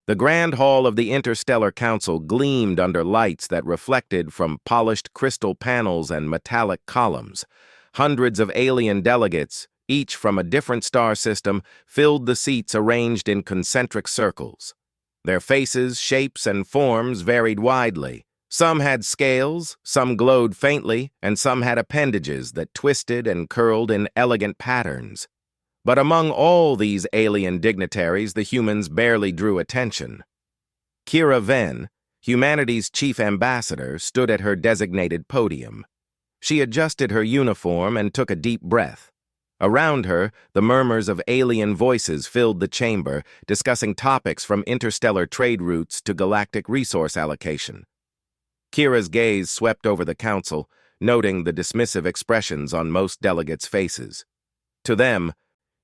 The grand hall of the Interstellar Council gleamed under lights that reflected from polished crystal panels and metallic columns. Hundreds of alien delegates, each from a different star system, filled the seats arranged in concentric circles. Their faces, shapes, and forms varied widely. Some had scales, some glowed faintly, and some had appendages that twisted and curled in elegant patterns. But among all these alien dignitaries, the humans barely drew attention. Kira Venn, humanity's chief ambassador, stood at her designated podium. She adjusted her uniform and took a deep breath. Around her, the murmurs of alien voices filled the chamber, discussing topics from interstellar trade routes to galactic resource allocation. Kira's gaze swept over the council, noting the dismissive expressions on most delegates' faces. To them,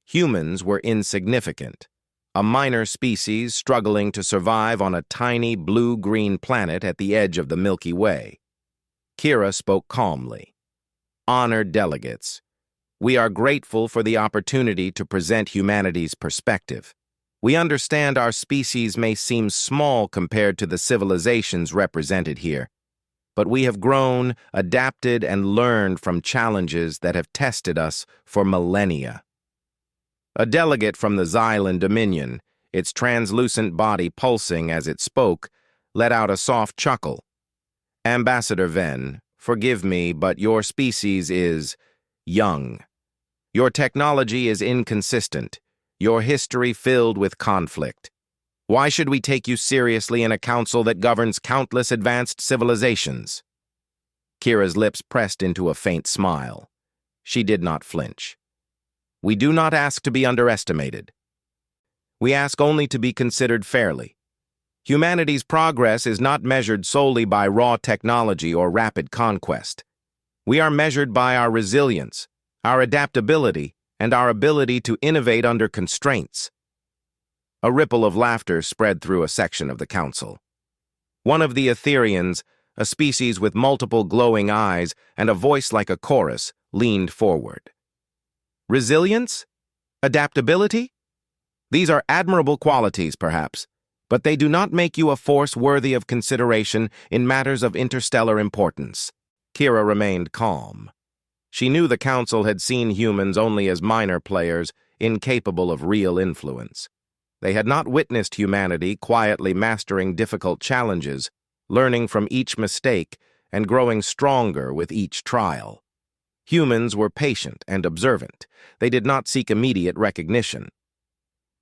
humans were insignificant, a minor species struggling to survive on a tiny blue-green planet at the edge of the Milky Way. Kira spoke calmly. "Honored delegates, we are grateful for the opportunity to present humanity's perspective. We understand our species may seem small compared to the civilizations represented here, but we have grown, adapted, and learned from challenges that have tested us for millennia." A delegate from the Xylan Dominion, its translucent body pulsing as it spoke, let out a soft chuckle. "Ambassador Venn, forgive me, but your species is young. Your technology is inconsistent, your history filled with conflict. Why should we take you seriously in a council that governs countless advanced civilizations?" Kira's lips pressed into a faint smile. She did not flinch. "We do not ask to be underestimated. We ask only to be considered fairly. Humanity's progress is not measured solely by raw technology or rapid conquest. We are measured by our resilience, our adaptability, and our ability to innovate under constraints." A ripple of laughter spread through a section of the council. One of the Etherians, a species with multiple glowing eyes and a voice like a chorus, leaned forward. "Resilience? Adaptability? These are admirable qualities, perhaps, but they do not make you a force worthy of consideration in matters of interstellar importance." Kira remained calm. She knew the council had seen humans only as minor players, incapable of real influence. They had not witnessed humanity quietly mastering difficult challenges, learning from each mistake, and growing stronger with each trial. Humans were patient and observant. They did not seek immediate recognition.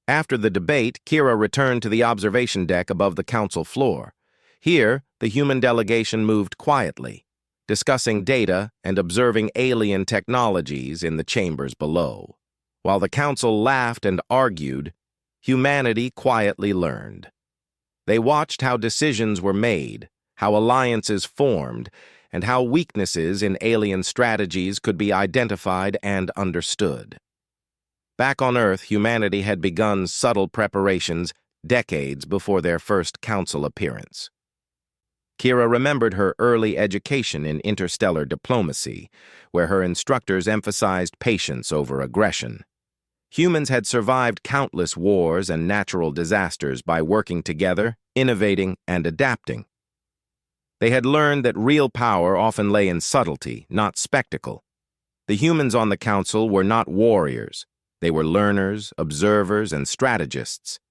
After the debate, Kira returned to the observation deck above the council floor. Here, the human delegation moved quietly, discussing data and observing alien technologies in the chambers below. While the council laughed and argued, humanity quietly learned. They watched how decisions were made, how alliances formed, and how weaknesses in alien strategies could be identified and understood. Back on Earth, humanity had begun subtle preparations decades before their first council appearance. Kira remembered her early education in interstellar diplomacy, where her instructors emphasized patience over aggression. Humans had survived countless wars and natural disasters by working together, innovating, and adapting. They had learned that real power often lay in subtlety, not spectacle. The humans on the council were not warriors. They were learners, observers, and strategists.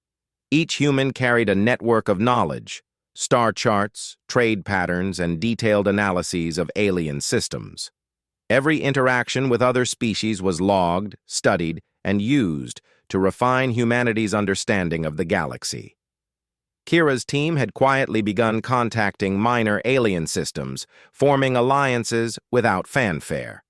Each human carried a network of knowledge, star charts, trade patterns, and detailed analyses of alien systems. Every interaction with other species was logged, studied, and used to refine humanity's understanding of the galaxy. Kira's team had quietly begun contacting minor alien systems, forming alliances without fanfare.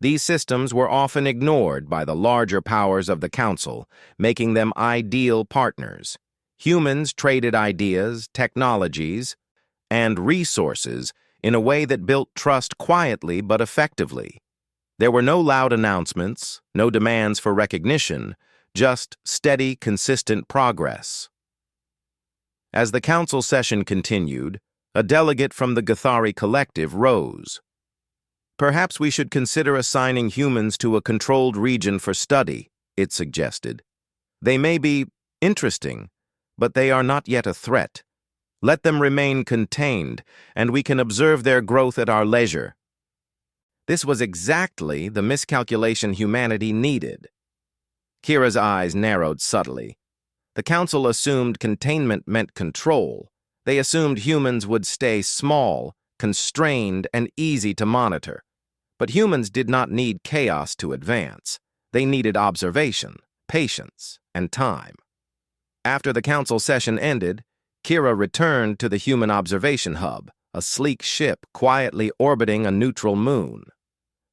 These systems were often ignored by the larger powers of the Council, making them ideal partners. Humans traded ideas, technologies, and resources in a way that built trust quietly but effectively. There were no loud announcements, no demands for recognition, just steady, consistent progress. As the council session continued, a delegate from the Gathari Collective rose. "Perhaps we should consider assigning humans to a controlled region for study," it suggested. "They may be interesting, but they are not yet a threat. Let them remain contained, and we can observe their growth at our leisure. This was exactly the miscalculation humanity needed. Kira's eyes narrowed subtly. The Council assumed containment meant control. They assumed humans would stay small, constrained, and easy to monitor. But humans did not need chaos to advance. They needed observation, patience, and time. After the Council session ended, Kira returned to the Human Observation Hub, a sleek ship quietly orbiting a neutral moon.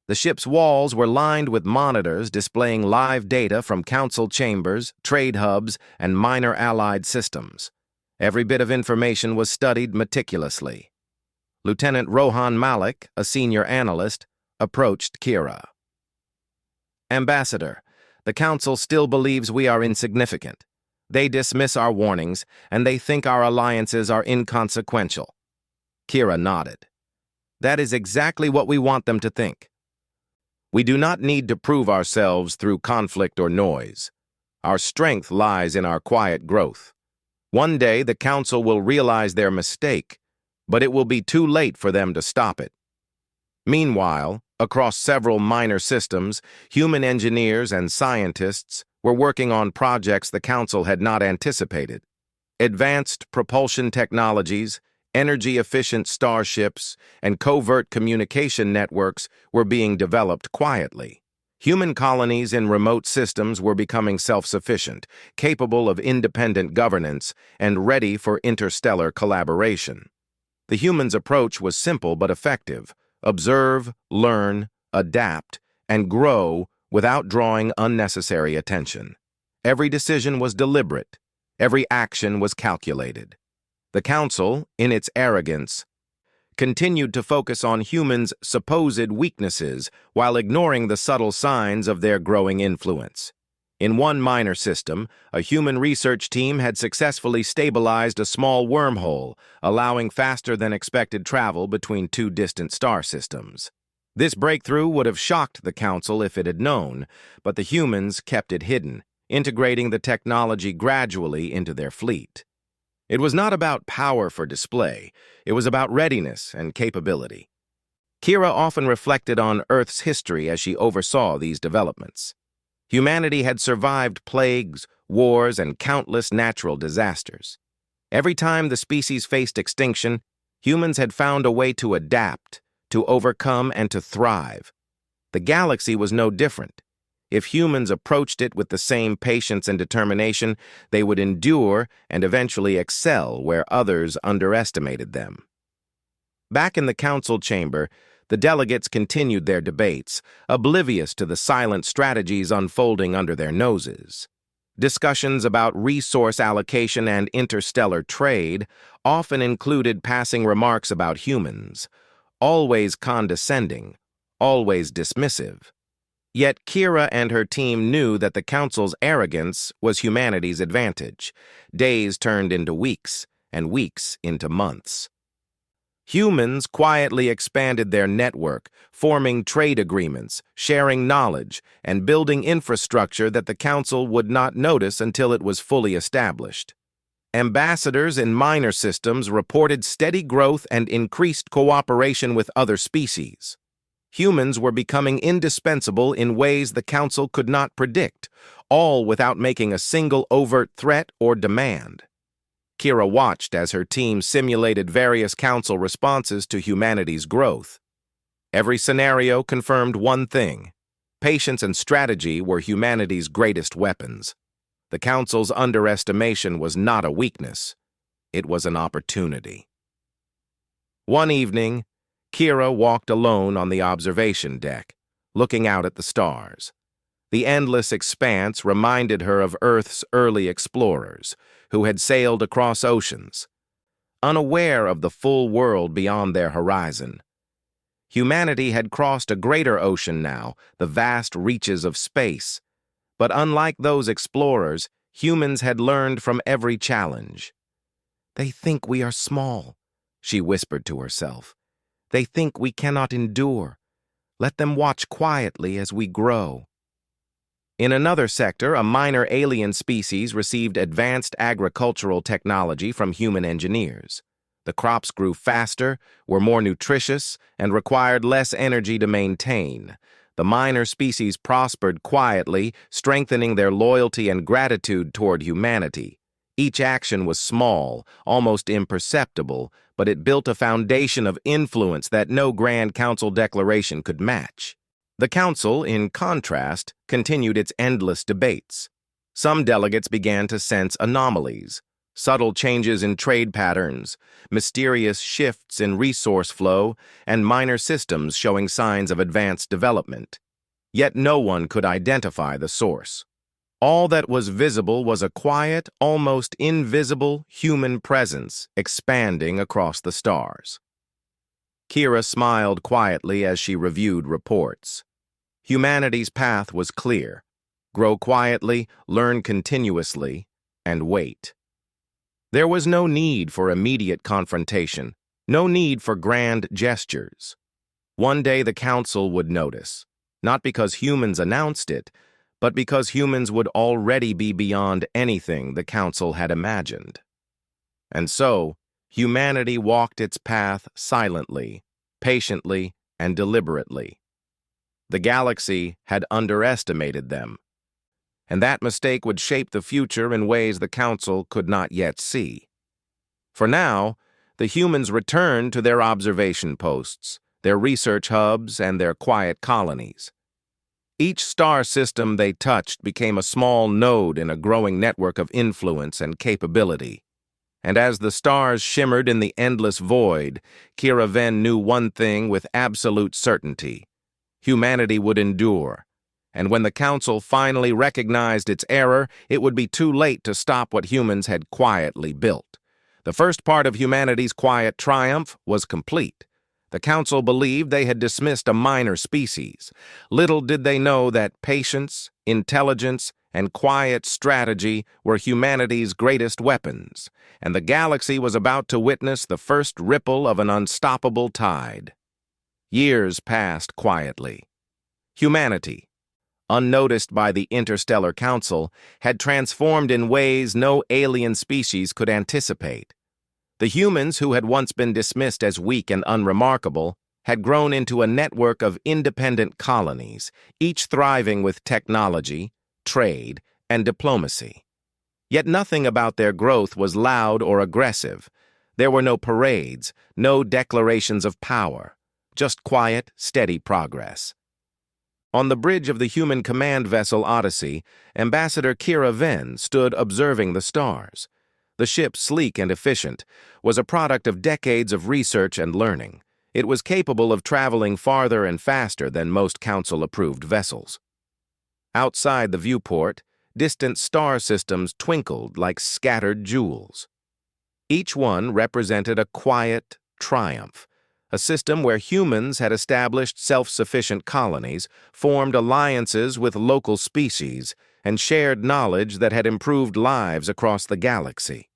The ship's walls were lined with monitors displaying live data from council chambers, trade hubs, and minor allied systems. Every bit of information was studied meticulously. Lieutenant Rohan Malik, a senior analyst, approached Kira. "Ambassador, the Council still believes we are insignificant. They dismiss our warnings, and they think our alliances are inconsequential." Kira nodded. "That is exactly what we want them to think. We do not need to prove ourselves through conflict or noise. Our strength lies in our quiet growth. One day the Council will realize their mistake, but it will be too late for them to stop it." Meanwhile, across several minor systems, human engineers and scientists were working on projects the Council had not anticipated. Advanced propulsion technologies, energy-efficient starships, and covert communication networks were being developed quietly. Human colonies in remote systems were becoming self-sufficient, capable of independent governance, and ready for interstellar collaboration. The humans' approach was simple but effective: observe, learn, adapt, and grow without drawing unnecessary attention. Every decision was deliberate. Every action was calculated. The Council, in its arrogance, continued to focus on humans' supposed weaknesses while ignoring the subtle signs of their growing influence. In one minor system, a human research team had successfully stabilized a small wormhole, allowing faster-than-expected travel between two distant star systems. This breakthrough would have shocked the Council if it had known, but the humans kept it hidden, integrating the technology gradually into their fleet. It was not about power for display. It was about readiness and capability. Kira often reflected on Earth's history as she oversaw these developments. Humanity had survived plagues, wars, and countless natural disasters. Every time the species faced extinction, humans had found a way to adapt, to overcome, and to thrive. The galaxy was no different. If humans approached it with the same patience and determination, they would endure and eventually excel where others underestimated them. Back in the council chamber, the delegates continued their debates, oblivious to the silent strategies unfolding under their noses. Discussions about resource allocation and interstellar trade often included passing remarks about humans, always condescending, always dismissive. Yet Kira and her team knew that the Council's arrogance was humanity's advantage. Days turned into weeks, and weeks into months. Humans quietly expanded their network, forming trade agreements, sharing knowledge, and building infrastructure that the Council would not notice until it was fully established. Ambassadors in minor systems reported steady growth and increased cooperation with other species. Humans were becoming indispensable in ways the Council could not predict, all without making a single overt threat or demand. Kira watched as her team simulated various Council responses to humanity's growth. Every scenario confirmed one thing: patience and strategy were humanity's greatest weapons. The Council's underestimation was not a weakness. It was an opportunity. One evening, Kira walked alone on the observation deck, looking out at the stars. The endless expanse reminded her of Earth's early explorers, who had sailed across oceans, unaware of the full world beyond their horizon. Humanity had crossed a greater ocean now, the vast reaches of space. But unlike those explorers, humans had learned from every challenge. "They think we are small," she whispered to herself. "They think we cannot endure. Let them watch quietly as we grow." In another sector, a minor alien species received advanced agricultural technology from human engineers. The crops grew faster, were more nutritious, and required less energy to maintain. The minor species prospered quietly, strengthening their loyalty and gratitude toward humanity. Each action was small, almost imperceptible, but it built a foundation of influence that no Grand Council declaration could match. The Council, in contrast, continued its endless debates. Some delegates began to sense anomalies, subtle changes in trade patterns, mysterious shifts in resource flow, and minor systems showing signs of advanced development. Yet no one could identify the source. All that was visible was a quiet, almost invisible human presence expanding across the stars. Kira smiled quietly as she reviewed reports. Humanity's path was clear: grow quietly, learn continuously, and wait. There was no need for immediate confrontation, no need for grand gestures. One day the Council would notice, not because humans announced it, but because humans would already be beyond anything the Council had imagined. And so, humanity walked its path silently, patiently, and deliberately. The galaxy had underestimated them, and that mistake would shape the future in ways the Council could not yet see. For now, the humans returned to their observation posts, their research hubs, and their quiet colonies. Each star system they touched became a small node in a growing network of influence and capability. And as the stars shimmered in the endless void, Kira Ven knew one thing with absolute certainty: humanity would endure, and when the Council finally recognized its error, it would be too late to stop what humans had quietly built. The first part of humanity's quiet triumph was complete. The Council believed they had dismissed a minor species. Little did they know that patience, intelligence, and quiet strategy were humanity's greatest weapons, and the galaxy was about to witness the first ripple of an unstoppable tide. Years passed quietly. Humanity, unnoticed by the Interstellar Council, had transformed in ways no alien species could anticipate. The humans, who had once been dismissed as weak and unremarkable, had grown into a network of independent colonies, each thriving with technology, trade, and diplomacy. Yet nothing about their growth was loud or aggressive. There were no parades, no declarations of power, just quiet, steady progress. On the bridge of the human command vessel Odyssey, Ambassador Kira Ven stood observing the stars. The ship, sleek and efficient, was a product of decades of research and learning. It was capable of traveling farther and faster than most Council-approved vessels. Outside the viewport, distant star systems twinkled like scattered jewels. Each one represented a quiet triumph, a system where humans had established self-sufficient colonies, formed alliances with local species, and shared knowledge that had improved lives across the galaxy.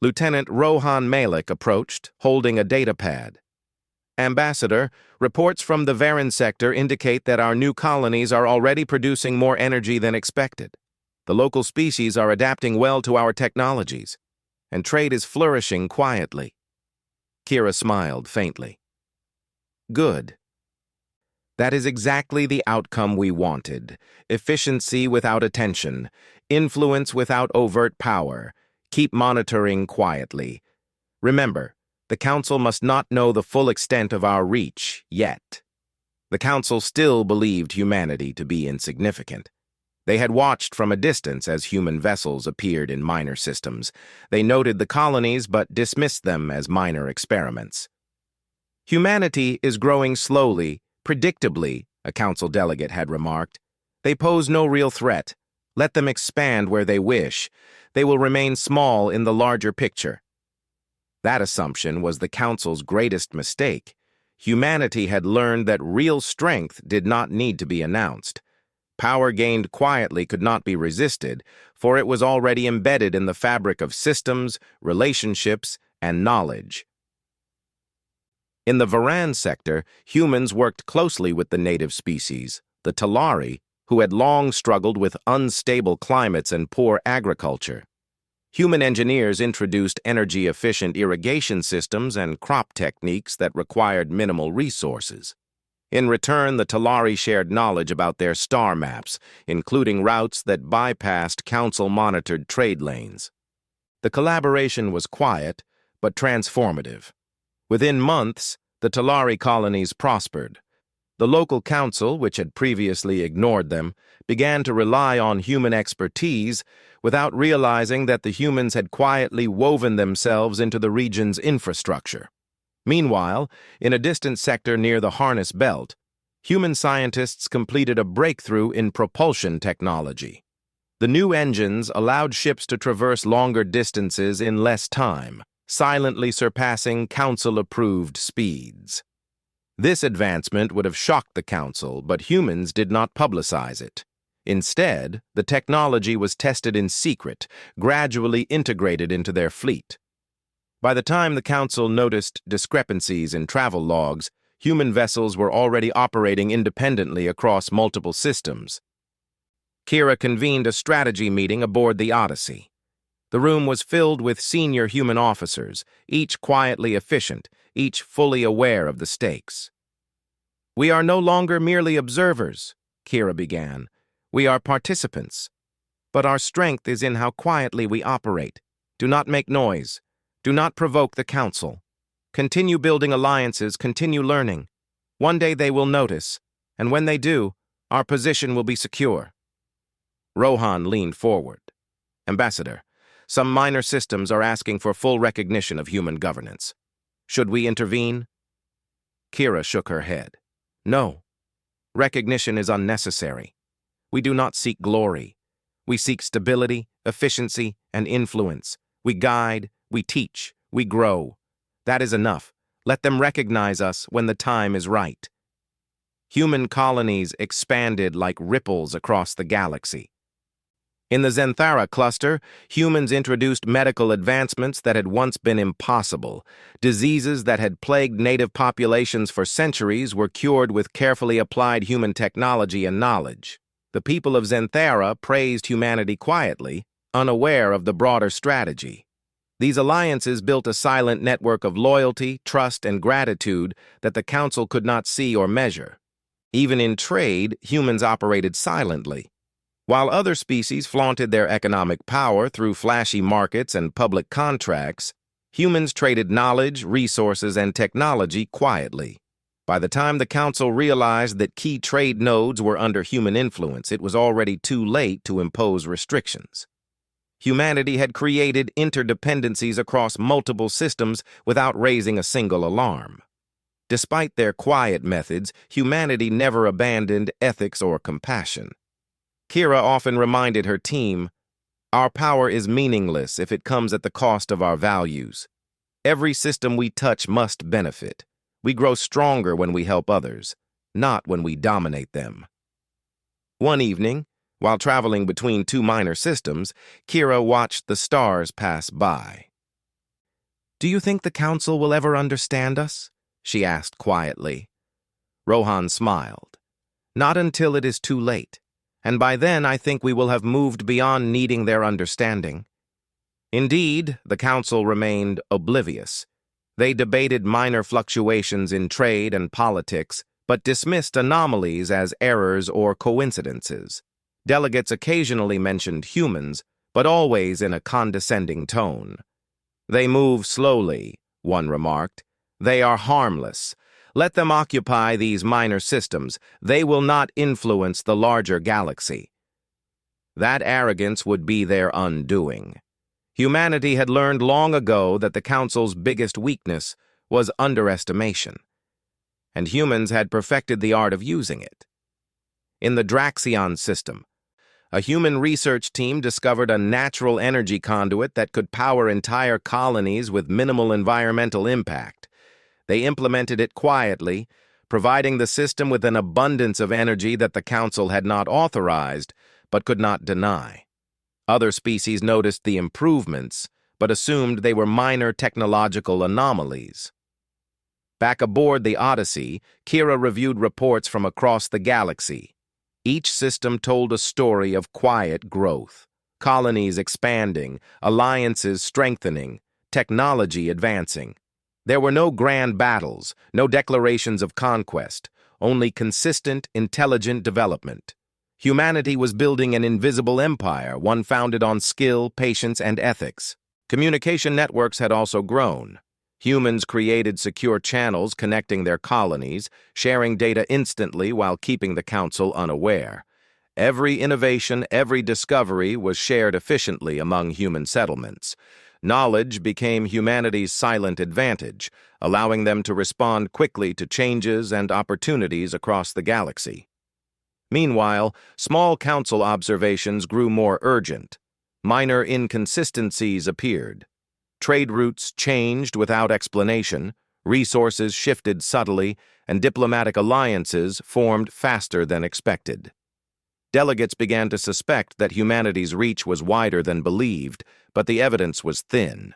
Lieutenant Rohan Malik approached, holding a datapad. Ambassador, reports from the Varan sector indicate that our new colonies are already producing more energy than expected. The local species are adapting well to our technologies, and trade is flourishing quietly. Kira smiled faintly. Good. That is exactly the outcome we wanted. Efficiency without attention, influence without overt power. Keep monitoring quietly. Remember, the Council must not know the full extent of our reach yet. The Council still believed humanity to be insignificant. They had watched from a distance as human vessels appeared in minor systems. They noted the colonies but dismissed them as minor experiments. Humanity is growing slowly, predictably, a Council delegate had remarked. They pose no real threat. Let them expand where they wish. They will remain small in the larger picture. That assumption was the Council's greatest mistake. Humanity had learned that real strength did not need to be announced. Power gained quietly could not be resisted, for it was already embedded in the fabric of systems, relationships, and knowledge. In the Varan sector, humans worked closely with the native species, the Talari, who had long struggled with unstable climates and poor agriculture. Human engineers introduced energy-efficient irrigation systems and crop techniques that required minimal resources. In return, the Talari shared knowledge about their star maps, including routes that bypassed council-monitored trade lanes. The collaboration was quiet, but transformative. Within months, the Talari colonies prospered. The local council, which had previously ignored them, began to rely on human expertise without realizing that the humans had quietly woven themselves into the region's infrastructure. Meanwhile, in a distant sector near the Harness Belt, human scientists completed a breakthrough in propulsion technology. The new engines allowed ships to traverse longer distances in less time, silently surpassing council-approved speeds. This advancement would have shocked the council, but humans did not publicize it. Instead, the technology was tested in secret, gradually integrated into their fleet. By the time the council noticed discrepancies in travel logs, human vessels were already operating independently across multiple systems. Kira convened a strategy meeting aboard the Odyssey. The room was filled with senior human officers, each quietly efficient, each fully aware of the stakes. "We are no longer merely observers," Kira began. "We are participants. But our strength is in how quietly we operate. Do not make noise. Do not provoke the council. Continue building alliances, continue learning. One day they will notice, and when they do, our position will be secure." Rohan leaned forward. "Ambassador, some minor systems are asking for full recognition of human governance. Should we intervene?" Kira shook her head. "No. Recognition is unnecessary. We do not seek glory. We seek stability, efficiency, and influence. We guide, we teach, we grow. That is enough. Let them recognize us when the time is right." Human colonies expanded like ripples across the galaxy. In the Zenthara cluster, humans introduced medical advancements that had once been impossible. Diseases that had plagued native populations for centuries were cured with carefully applied human technology and knowledge. The people of Zenthara praised humanity quietly, unaware of the broader strategy. These alliances built a silent network of loyalty, trust, and gratitude that the Council could not see or measure. Even in trade, humans operated silently. While other species flaunted their economic power through flashy markets and public contracts, humans traded knowledge, resources, and technology quietly. By the time the Council realized that key trade nodes were under human influence, it was already too late to impose restrictions. Humanity had created interdependencies across multiple systems without raising a single alarm. Despite their quiet methods, humanity never abandoned ethics or compassion. Kira often reminded her team, "Our power is meaningless if it comes at the cost of our values. Every system we touch must benefit. We grow stronger when we help others, not when we dominate them." One evening, while traveling between two minor systems, Kira watched the stars pass by. "Do you think the Council will ever understand us?" she asked quietly. Rohan smiled. "Not until it is too late. And by then I think we will have moved beyond needing their understanding." Indeed, the Council remained oblivious. They debated minor fluctuations in trade and politics, but dismissed anomalies as errors or coincidences. Delegates occasionally mentioned humans, but always in a condescending tone. "They move slowly," one remarked. "They are harmless. Let them occupy these minor systems. They will not influence the larger galaxy." That arrogance would be their undoing. Humanity had learned long ago that the Council's biggest weakness was underestimation, and humans had perfected the art of using it. In the Draxion system, a human research team discovered a natural energy conduit that could power entire colonies with minimal environmental impact. They implemented it quietly, providing the system with an abundance of energy that the Council had not authorized, but could not deny. Other species noticed the improvements, but assumed they were minor technological anomalies. Back aboard the Odyssey, Kira reviewed reports from across the galaxy. Each system told a story of quiet growth, colonies expanding, alliances strengthening, technology advancing. There were no grand battles, no declarations of conquest, only consistent, intelligent development. Humanity was building an invisible empire, one founded on skill, patience, and ethics. Communication networks had also grown. Humans created secure channels connecting their colonies, sharing data instantly while keeping the Council unaware. Every innovation, every discovery was shared efficiently among human settlements. Knowledge became humanity's silent advantage, allowing them to respond quickly to changes and opportunities across the galaxy. Meanwhile, small Council observations grew more urgent. Minor inconsistencies appeared. Trade routes changed without explanation, resources shifted subtly, and diplomatic alliances formed faster than expected. Delegates began to suspect that humanity's reach was wider than believed, but the evidence was thin.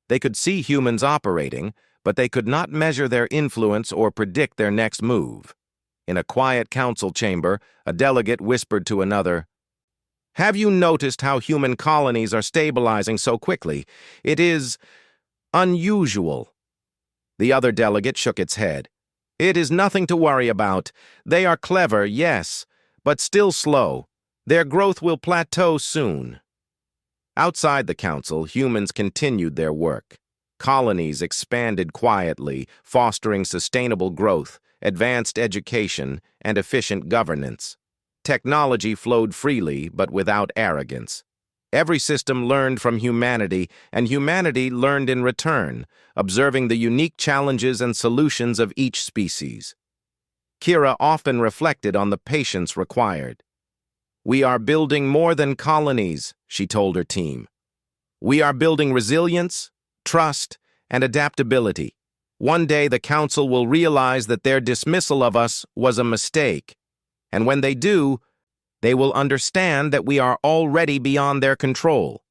They could see humans operating, but they could not measure their influence or predict their next move. In a quiet council chamber, a delegate whispered to another, "Have you noticed how human colonies are stabilizing so quickly? It is unusual." The other delegate shook its head. "It is nothing to worry about. They are clever, yes, but still slow. Their growth will plateau soon." Outside the council, humans continued their work. Colonies expanded quietly, fostering sustainable growth, advanced education, and efficient governance. Technology flowed freely, but without arrogance. Every system learned from humanity, and humanity learned in return, observing the unique challenges and solutions of each species. Kira often reflected on the patience required. "We are building more than colonies," she told her team. "We are building resilience, trust, and adaptability. One day the Council will realize that their dismissal of us was a mistake. And when they do, they will understand that we are already beyond their control."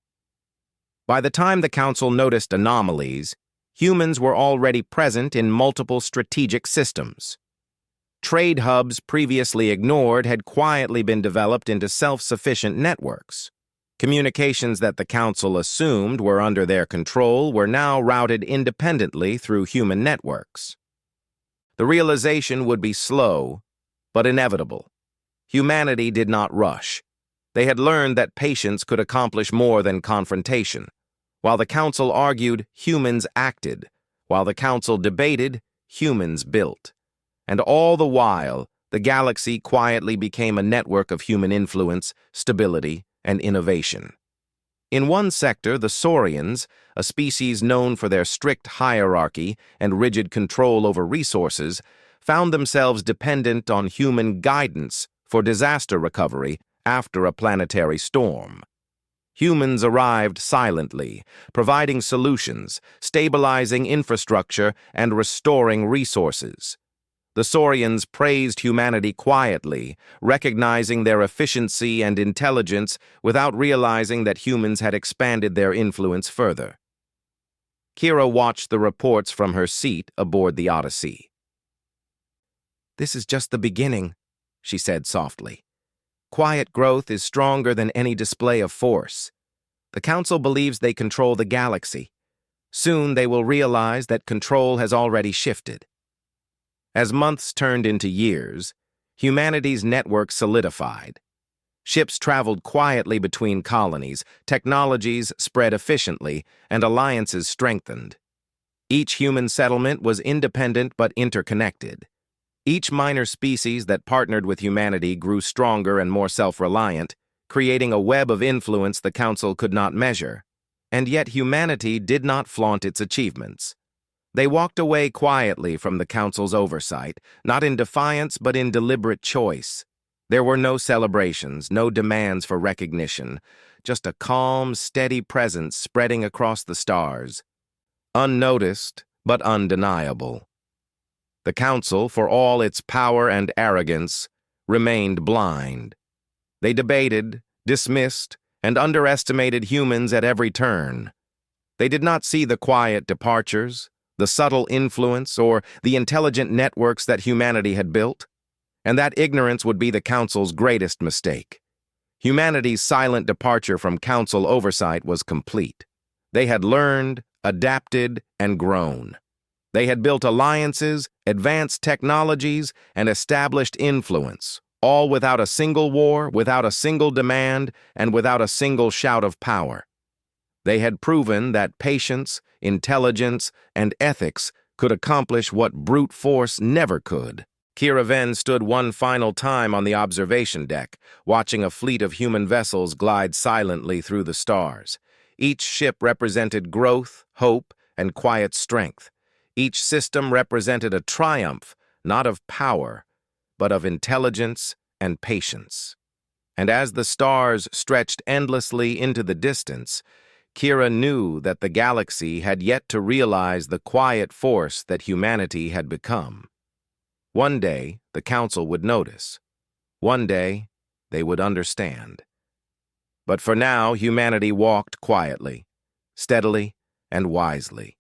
By the time the Council noticed anomalies, humans were already present in multiple strategic systems. Trade hubs previously ignored had quietly been developed into self-sufficient networks. Communications that the Council assumed were under their control were now routed independently through human networks. The realization would be slow, but inevitable. Humanity did not rush. They had learned that patience could accomplish more than confrontation. While the Council argued, humans acted. While the Council debated, humans built. And all the while, the galaxy quietly became a network of human influence, stability, and innovation. In one sector, the Saurians, a species known for their strict hierarchy and rigid control over resources, found themselves dependent on human guidance for disaster recovery after a planetary storm. Humans arrived silently, providing solutions, stabilizing infrastructure, and restoring resources. The Saurians praised humanity quietly, recognizing their efficiency and intelligence without realizing that humans had expanded their influence further. Kira watched the reports from her seat aboard the Odyssey. "This is just the beginning," she said softly. "Quiet growth is stronger than any display of force. The Council believes they control the galaxy. Soon they will realize that control has already shifted." As months turned into years, humanity's network solidified. Ships traveled quietly between colonies, technologies spread efficiently, and alliances strengthened. Each human settlement was independent but interconnected. Each minor species that partnered with humanity grew stronger and more self-reliant, creating a web of influence the Council could not measure. And yet humanity did not flaunt its achievements. They walked away quietly from the Council's oversight, not in defiance but in deliberate choice. There were no celebrations, no demands for recognition, just a calm, steady presence spreading across the stars. Unnoticed, but undeniable. The Council, for all its power and arrogance, remained blind. They debated, dismissed, and underestimated humans at every turn. They did not see the quiet departures, the subtle influence, or the intelligent networks that humanity had built. And that ignorance would be the Council's greatest mistake. Humanity's silent departure from Council oversight was complete. They had learned, adapted, and grown. They had built alliances, advanced technologies, and established influence, all without a single war, without a single demand, and without a single shout of power. They had proven that patience, intelligence, and ethics could accomplish what brute force never could. Kira Ven stood one final time on the observation deck, watching a fleet of human vessels glide silently through the stars. Each ship represented growth, hope, and quiet strength. Each system represented a triumph, not of power, but of intelligence and patience. And as the stars stretched endlessly into the distance, Kira knew that the galaxy had yet to realize the quiet force that humanity had become. One day, the Council would notice. One day, they would understand. But for now, humanity walked quietly, steadily, and wisely.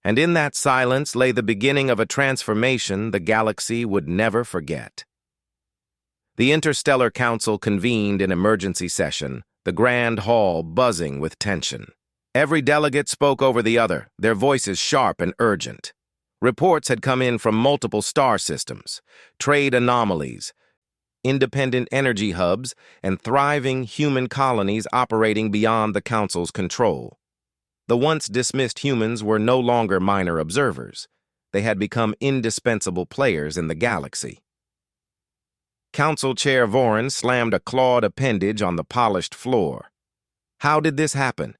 And in that silence lay the beginning of a transformation the galaxy would never forget. The Interstellar Council convened in emergency session, the grand hall buzzing with tension. Every delegate spoke over the other, their voices sharp and urgent. Reports had come in from multiple star systems, trade anomalies, independent energy hubs, and thriving human colonies operating beyond the Council's control. The once dismissed humans were no longer minor observers. They had become indispensable players in the galaxy. Council Chair Voren slammed a clawed appendage on the polished floor. How did this happen?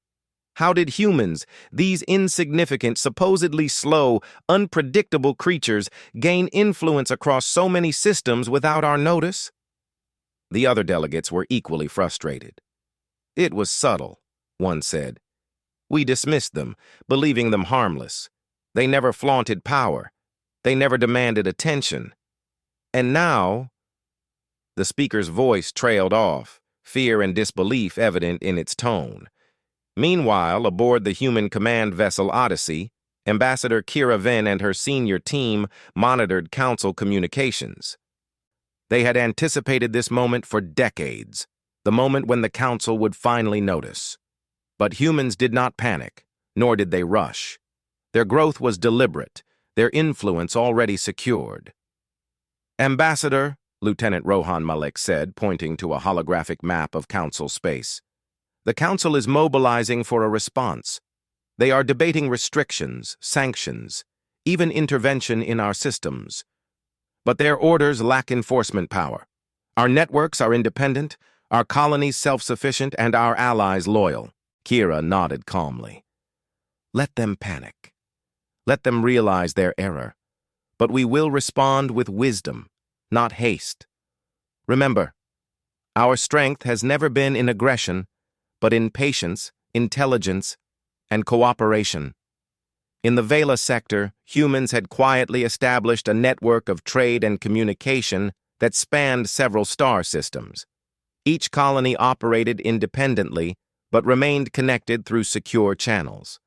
How did humans, these insignificant, supposedly slow, unpredictable creatures, gain influence across so many systems without our notice? The other delegates were equally frustrated. It was subtle, one said. We dismissed them, believing them harmless. They never flaunted power. They never demanded attention. And now, the speaker's voice trailed off, fear and disbelief evident in its tone. Meanwhile, aboard the human command vessel Odyssey, Ambassador Kira Ven and her senior team monitored Council communications. They had anticipated this moment for decades, the moment when the Council would finally notice. But humans did not panic, nor did they rush. Their growth was deliberate, their influence already secured. Ambassador, Lieutenant Rohan Malik said, pointing to a holographic map of Council space. The Council is mobilizing for a response. They are debating restrictions, sanctions, even intervention in our systems. But their orders lack enforcement power. Our networks are independent, our colonies self-sufficient, and our allies loyal. Kira nodded calmly. Let them panic. Let them realize their error. But we will respond with wisdom, not haste. Remember, our strength has never been in aggression, but in patience, intelligence, and cooperation. In the Vela sector, humans had quietly established a network of trade and communication that spanned several star systems. Each colony operated independently, but remained connected through secure channels.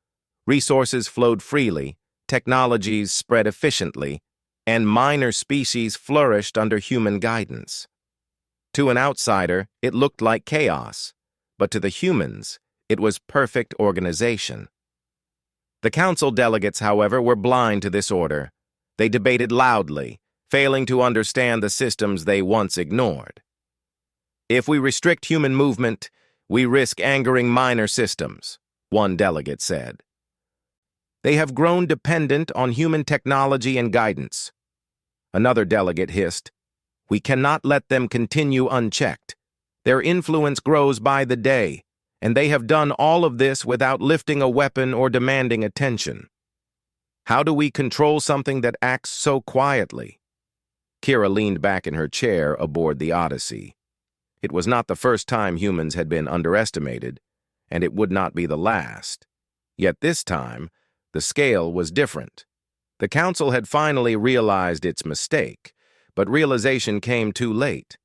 Resources flowed freely, technologies spread efficiently, and minor species flourished under human guidance. To an outsider, it looked like chaos. But to the humans, it was perfect organization. The Council delegates, however, were blind to this order. They debated loudly, failing to understand the systems they once ignored. If we restrict human movement, we risk angering minor systems, one delegate said. They have grown dependent on human technology and guidance. Another delegate hissed, we cannot let them continue unchecked. Their influence grows by the day, and they have done all of this without lifting a weapon or demanding attention. How do we control something that acts so quietly? Kira leaned back in her chair aboard the Odyssey. It was not the first time humans had been underestimated, and it would not be the last. Yet this time, the scale was different. The Council had finally realized its mistake, but realization came too late.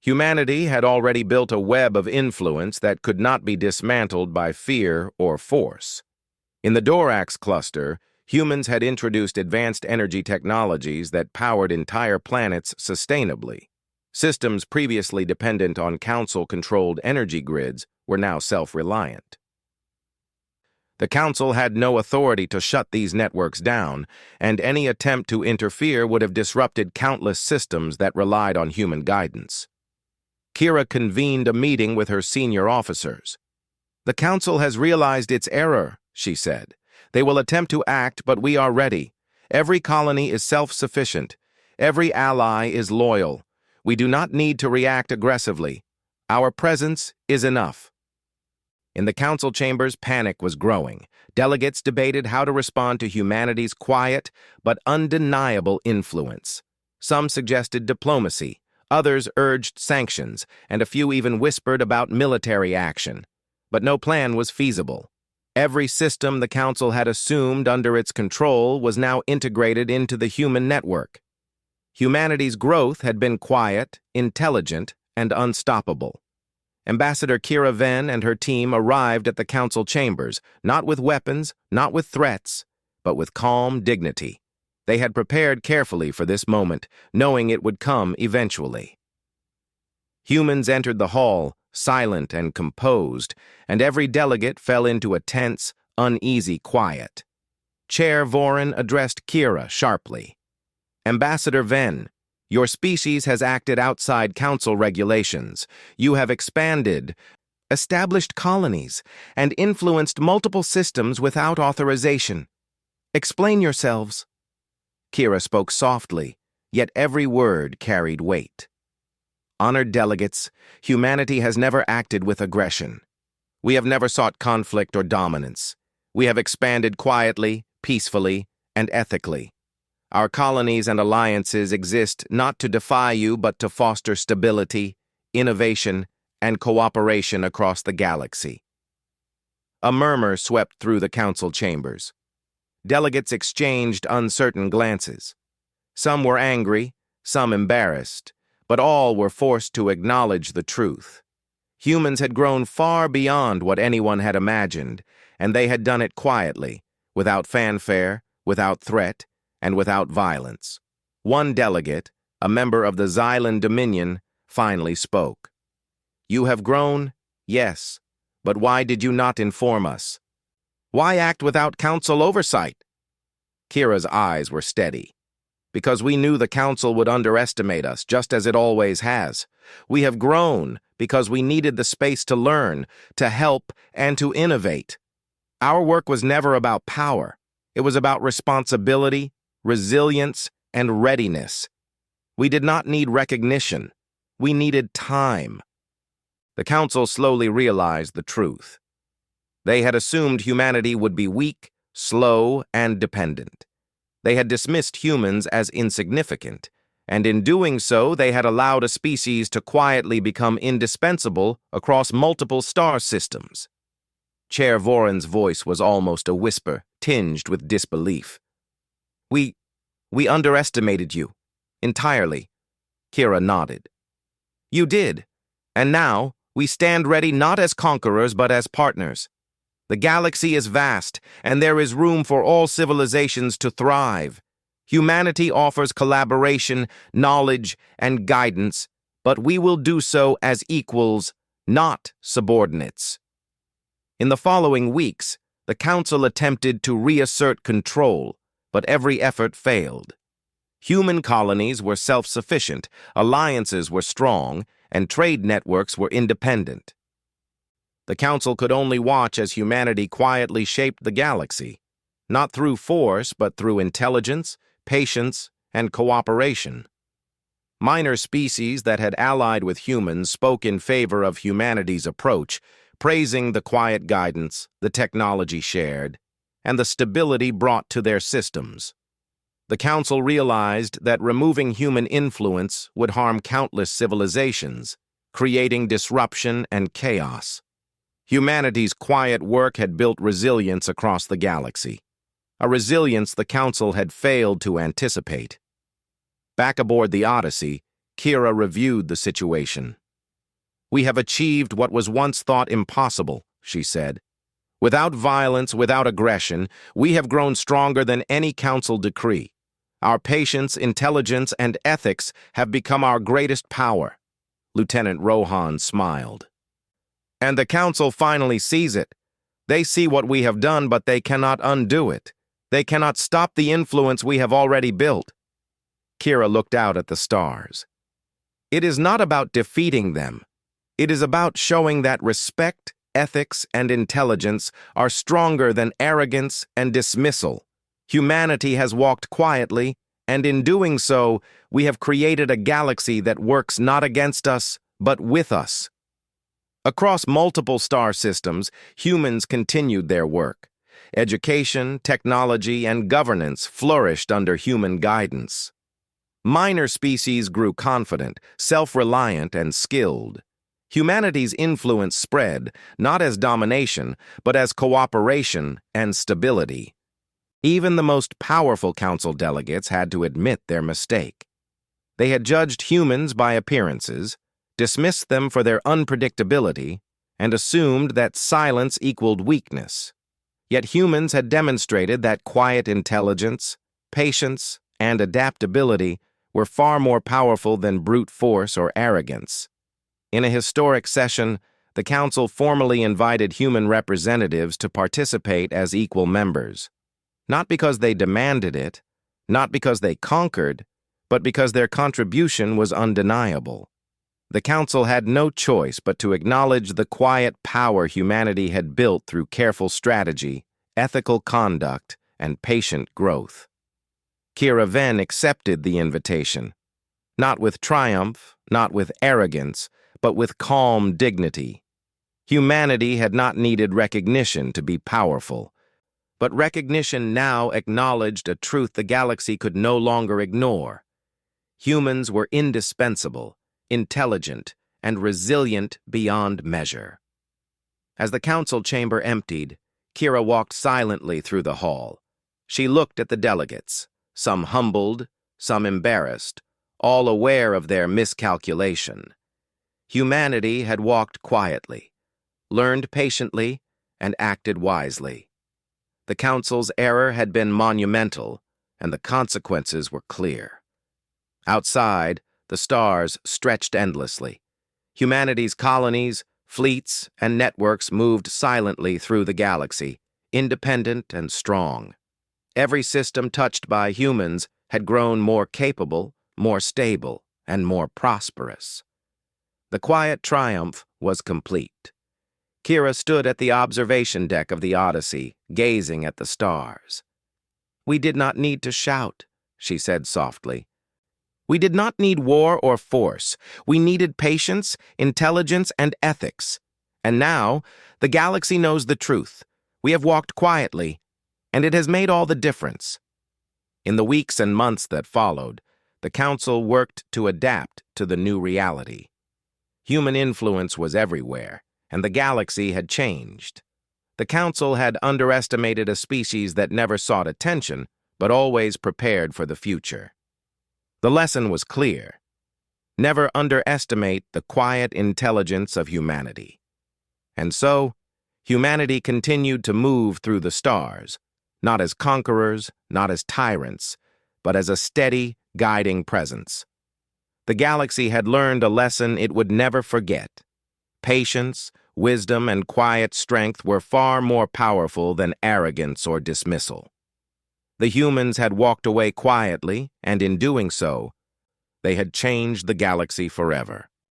Humanity had already built a web of influence that could not be dismantled by fear or force. In the Dorax cluster, Humans had introduced advanced energy technologies that powered entire planets sustainably. Systems previously dependent on council-controlled energy grids were now self-reliant. The Council had no authority to shut these networks down, and any attempt to interfere would have disrupted countless systems that relied on human guidance. Kira convened a meeting with her senior officers. "The Council has realized its error," she said. "They will attempt to act, but we are ready. Every colony is self-sufficient. Every ally is loyal. We do not need to react aggressively. Our presence is enough." In the council chambers, panic was growing. Delegates debated how to respond to humanity's quiet but undeniable influence. Some suggested diplomacy, others urged sanctions, and a few even whispered about military action. But no plan was feasible. Every system the Council had assumed under its control was now integrated into the human network. Humanity's growth had been quiet, intelligent, and unstoppable. Ambassador Kira Ven and her team arrived at the Council chambers, not with weapons, not with threats, but with calm dignity. They had prepared carefully for this moment, knowing it would come eventually. Humans entered the hall, silent and composed, and every delegate fell into a tense, uneasy quiet. Chair Vorin addressed Kira sharply. "Ambassador Ven, your species has acted outside council regulations. You have expanded, established colonies, and influenced multiple systems without authorization. Explain yourselves." Kira spoke softly, yet every word carried weight. "Honored delegates, humanity has never acted with aggression. We have never sought conflict or dominance. We have expanded quietly, peacefully, and ethically. Our colonies and alliances exist not to defy you, but to foster stability, innovation, and cooperation across the galaxy." A murmur swept through the council chambers. Delegates exchanged uncertain glances. Some were angry, some embarrassed, but all were forced to acknowledge the truth. Humans had grown far beyond what anyone had imagined, and they had done it quietly, without fanfare, without threat, and without violence. One delegate, a member of the Xylan Dominion, finally spoke. "You have grown, yes, but why did you not inform us? Why act without council oversight?" Kira's eyes were steady. "Because we knew the council would underestimate us, just as it always has. We have grown because we needed the space to learn, to help, and to innovate. Our work was never about power. It was about responsibility, resilience, and readiness. We did not need recognition. We needed time." The council slowly realized the truth. They had assumed humanity would be weak, slow, and dependent. They had dismissed humans as insignificant, and in doing so, they had allowed a species to quietly become indispensable across multiple star systems. Chair Vorin's voice was almost a whisper, tinged with disbelief. We underestimated you. Entirely." Kira nodded. "You did, and now we stand ready not as conquerors but as partners. The galaxy is vast, and there is room for all civilizations to thrive. Humanity offers collaboration, knowledge, and guidance, but we will do so as equals, not subordinates." In the following weeks, the Council attempted to reassert control, but every effort failed. Human colonies were self-sufficient, alliances were strong, and trade networks were independent. The Council could only watch as humanity quietly shaped the galaxy, not through force, but through intelligence, patience, and cooperation. Minor species that had allied with humans spoke in favor of humanity's approach, praising the quiet guidance, the technology shared, and the stability brought to their systems. The Council realized that removing human influence would harm countless civilizations, creating disruption and chaos. Humanity's quiet work had built resilience across the galaxy, a resilience the Council had failed to anticipate. Back aboard the Odyssey, Kira reviewed the situation. "We have achieved what was once thought impossible," she said. Without violence, without aggression, we have grown stronger than any council decree. Our patience, intelligence, and ethics have become our greatest power." Lieutenant Rohan smiled. "And the council finally sees it. They see what we have done, but they cannot undo it. They cannot stop the influence we have already built." Kira looked out at the stars. "It is not about defeating them. It is about showing that respect, ethics, and intelligence are stronger than arrogance and dismissal. Humanity has walked quietly, and in doing so, we have created a galaxy that works not against us, but with us." Across multiple star systems, humans continued their work. Education, technology, and governance flourished under human guidance. Minor species grew confident, self-reliant, and skilled. Humanity's influence spread, not as domination, but as cooperation and stability. Even the most powerful council delegates had to admit their mistake. They had judged humans by appearances, dismissed them for their unpredictability, and assumed that silence equaled weakness. Yet humans had demonstrated that quiet intelligence, patience, and adaptability were far more powerful than brute force or arrogance. In a historic session, the council formally invited human representatives to participate as equal members. Not because they demanded it, not because they conquered, but because their contribution was undeniable. The council had no choice but to acknowledge the quiet power humanity had built through careful strategy, ethical conduct, and patient growth. Kira Ven accepted the invitation, not with triumph, not with arrogance, but with calm dignity. Humanity had not needed recognition to be powerful, but recognition now acknowledged a truth the galaxy could no longer ignore. Humans were indispensable, intelligent, and resilient beyond measure. As the council chamber emptied, Kira walked silently through the hall. She looked at the delegates, some humbled, some embarrassed, all aware of their miscalculation. Humanity had walked quietly, learned patiently, and acted wisely. The council's error had been monumental, and the consequences were clear. Outside, the stars stretched endlessly. Humanity's colonies, fleets, and networks moved silently through the galaxy, independent and strong. Every system touched by humans had grown more capable, more stable, and more prosperous. The quiet triumph was complete. Kira stood at the observation deck of the Odyssey, gazing at the stars. "We did not need to shout," she said softly. "We did not need war or force. We needed patience, intelligence, and ethics. And now, the galaxy knows the truth. We have walked quietly, and it has made all the difference." In the weeks and months that followed, the council worked to adapt to the new reality. Human influence was everywhere, and the galaxy had changed. The council had underestimated a species that never sought attention, but always prepared for the future. The lesson was clear. Never underestimate the quiet intelligence of humanity. And so, humanity continued to move through the stars, not as conquerors, not as tyrants, but as a steady, guiding presence. The galaxy had learned a lesson it would never forget. Patience, wisdom, and quiet strength were far more powerful than arrogance or dismissal. The humans had walked away quietly, and in doing so, they had changed the galaxy forever.